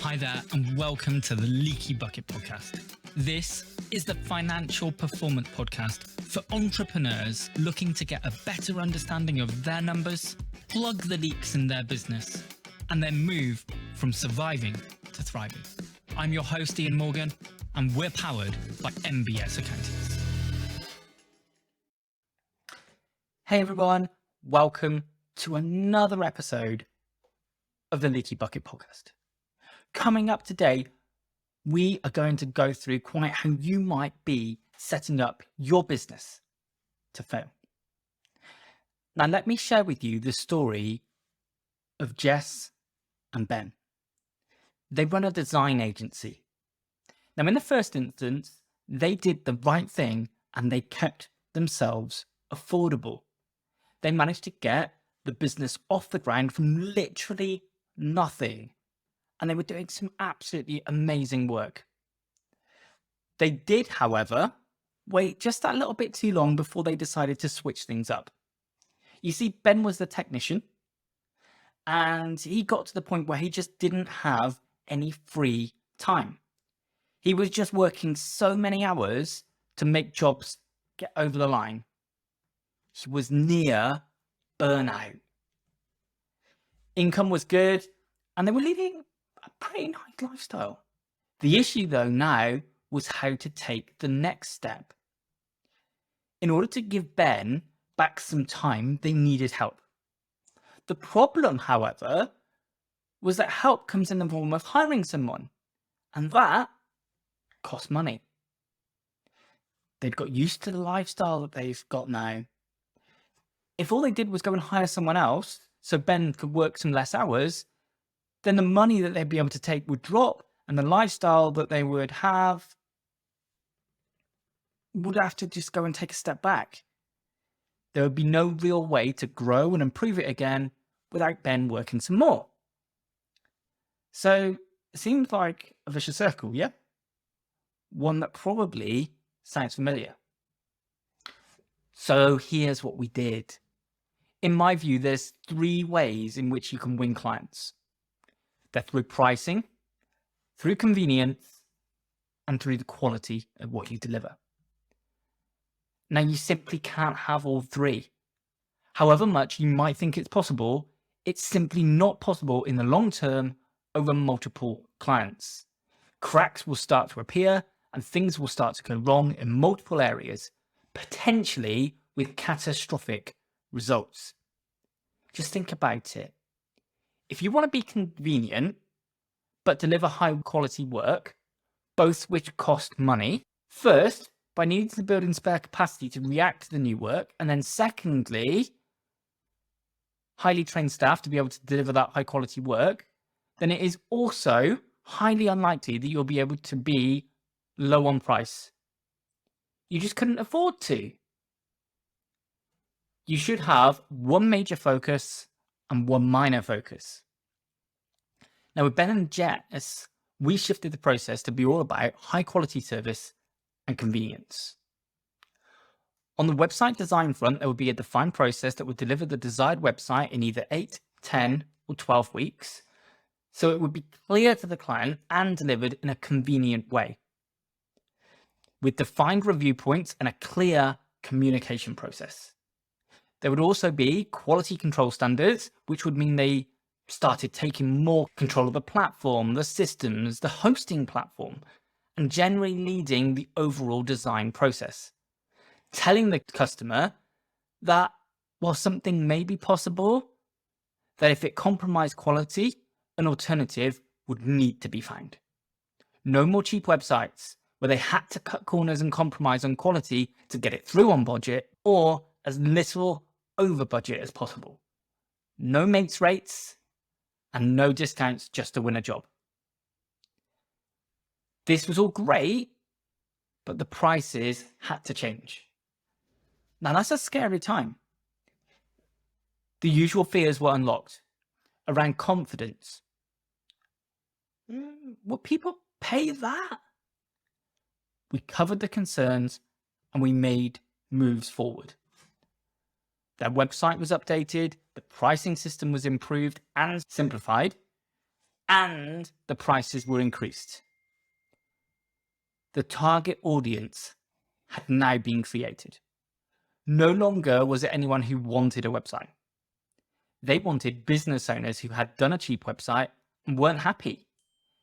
Hi there, and welcome to the Leaky Bucket Podcast. This is the financial performance podcast for entrepreneurs looking to get a better understanding of their numbers, plug the leaks in their business, and then move from surviving to thriving. I'm your host, Ian Morgan, and we're powered by MBS Accountants. Hey everyone, welcome to another episode of the Leaky Bucket Podcast. Coming up today, we are going to go through quite how you might be setting up your business to fail. Now, let me share with you the story of Jess and Ben. They run a design agency. Now, in the first instance, they did the right thing and they kept themselves affordable. They managed to get the business off the ground from literally nothing. And they were doing some absolutely amazing work. They did, however, wait just that little bit too long before they decided to switch things up. You see, Ben was the technician, and he got to the point where he just didn't have any free time. He was just working so many hours to make jobs get over the line. He was near burnout. Income was good, and they were living a pretty nice lifestyle. The issue, though, now was how to take the next step. In order to give Ben back some time, they needed help. The problem, however, was that help comes in the form of hiring someone, and that costs money. They'd got used to the lifestyle that they've got now. If all they did was go and hire someone else so Ben could work some less hours, then the money that they'd be able to take would drop, and the lifestyle that they would have to just go and take a step back. There would be no real way to grow and improve it again without Ben working some more. So it seems like a vicious circle, yeah? One that probably sounds familiar. So here's what we did. In my view, there's 3 ways in which you can win clients. They're through pricing, through convenience, and through the quality of what you deliver. Now, you simply can't have all 3. However much you might think it's possible, it's simply not possible in the long term over multiple clients. Cracks will start to appear and things will start to go wrong in multiple areas, potentially with catastrophic results. Just think about it. If you want to be convenient, but deliver high quality work, both which cost money, first, by needing to build in spare capacity to react to the new work, and then secondly, highly trained staff to be able to deliver that high quality work, then it is also highly unlikely that you'll be able to be low on price. You just couldn't afford to. You should have one major focus and one minor focus. Now, with Ben and Jess, we shifted the process to be all about high quality service and convenience. On the website design front, there would be a defined process that would deliver the desired website in either 8, 10, or 12 weeks. So it would be clear to the client and delivered in a convenient way, with defined review points and a clear communication process. There would also be quality control standards, which would mean they started taking more control of the platform, the systems, the hosting platform, and generally leading the overall design process. Telling the customer that while something may be possible, that if it compromised quality, an alternative would need to be found. No more cheap websites where they had to cut corners and compromise on quality to get it through on budget, or as little over budget as possible. No mates rates and no discounts just to win a job. This was all great, but the prices had to change. Now, that's a scary time. The usual fears were unlocked around confidence. Would people pay that? We covered the concerns and we made moves forward. Their website was updated, the pricing system was improved and simplified. and the prices were increased. The target audience had now been created. No longer was it anyone who wanted a website. They wanted business owners who had done a cheap website and weren't happy.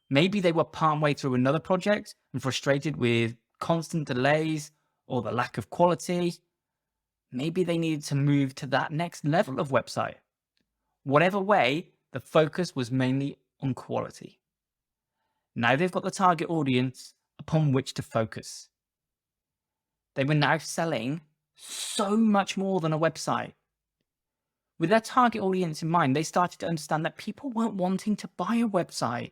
Maybe they were partway through another project and frustrated with constant delays or the lack of quality. Maybe they needed to move to that next level of website. Whatever way, the focus was mainly on quality. Now they've got the target audience upon which to focus. They were now selling so much more than a website. With their target audience in mind, they started to understand that people weren't wanting to buy a website.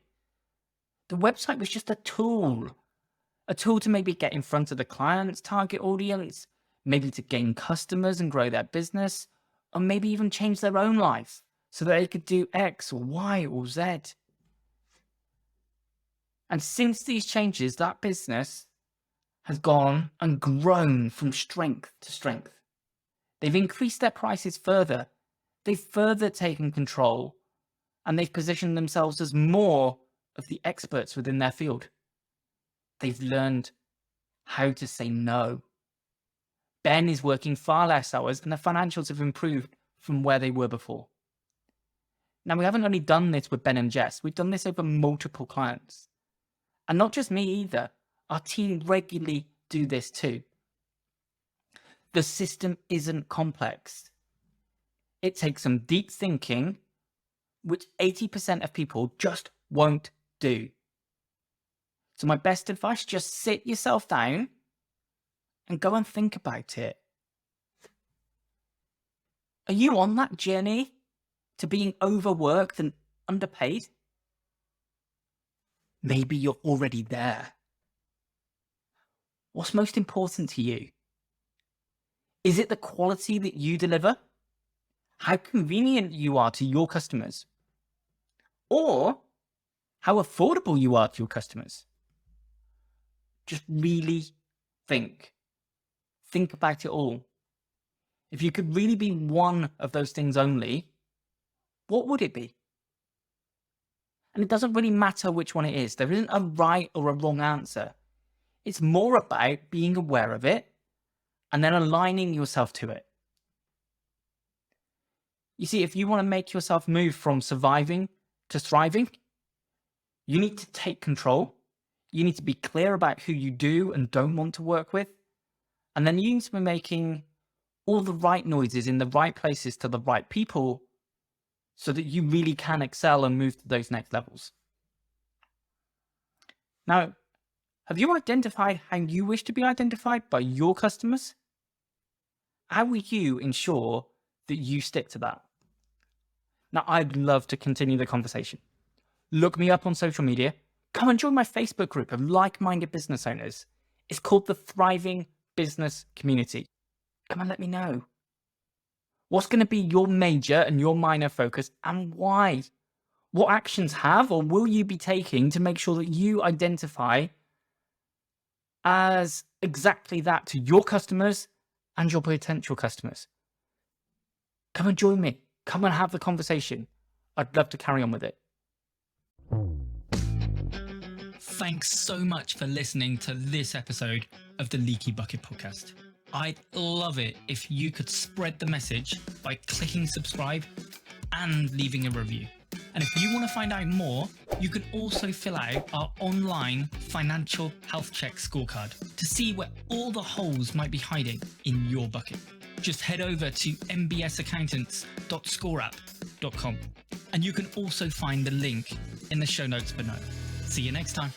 The website was just a tool to maybe get in front of the client's target audience, maybe to gain customers and grow their business, or maybe even change their own life so that they could do X or Y or Z. And since these changes, that business has gone and grown from strength to strength. They've increased their prices further. They've further taken control, and they've positioned themselves as more of the experts within their field. They've learned how to say no. Ben is working far less hours, and the financials have improved from where they were before. Now, we haven't only done this with Ben and Jess, we've done this over multiple clients. And not just me either. Our team regularly do this too. The system isn't complex. It takes some deep thinking, which 80% of people just won't do. So my best advice, just sit yourself down and go and think about it. Are you on that journey to being overworked and underpaid? Maybe you're already there. What's most important to you? Is it the quality that you deliver? How convenient you are to your customers? Or how affordable you are to your customers? Just really think. Think about it all. If you could really be one of those things only, what would it be? And it doesn't really matter which one it is. There isn't a right or a wrong answer. It's more about being aware of it and then aligning yourself to it. You see, if you want to make yourself move from surviving to thriving, you need to take control. You need to be clear about who you do and don't want to work with. And then you need to be making all the right noises in the right places to the right people so that you really can excel and move to those next levels. Now, have you identified how you wish to be identified by your customers? How will you ensure that you stick to that? Now, I'd love to continue the conversation. Look me up on social media. Come and join my Facebook group of like-minded business owners. It's called the Thriving Business Community. Come and let me know. What's going to be your major and your minor focus and why? What actions have or will you be taking to make sure that you identify as exactly that to your customers and your potential customers? Come and join me. Come and have the conversation. I'd love to carry on with it. Thanks so much for listening to this episode of the Leaky Bucket Podcast. I'd love it if you could spread the message by clicking subscribe and leaving a review. And if you want to find out more, you can also fill out our online financial health check scorecard to see where all the holes might be hiding in your bucket. Just head over to mbsaccountants.scoreup.com and you can also find the link in the show notes below. See you next time.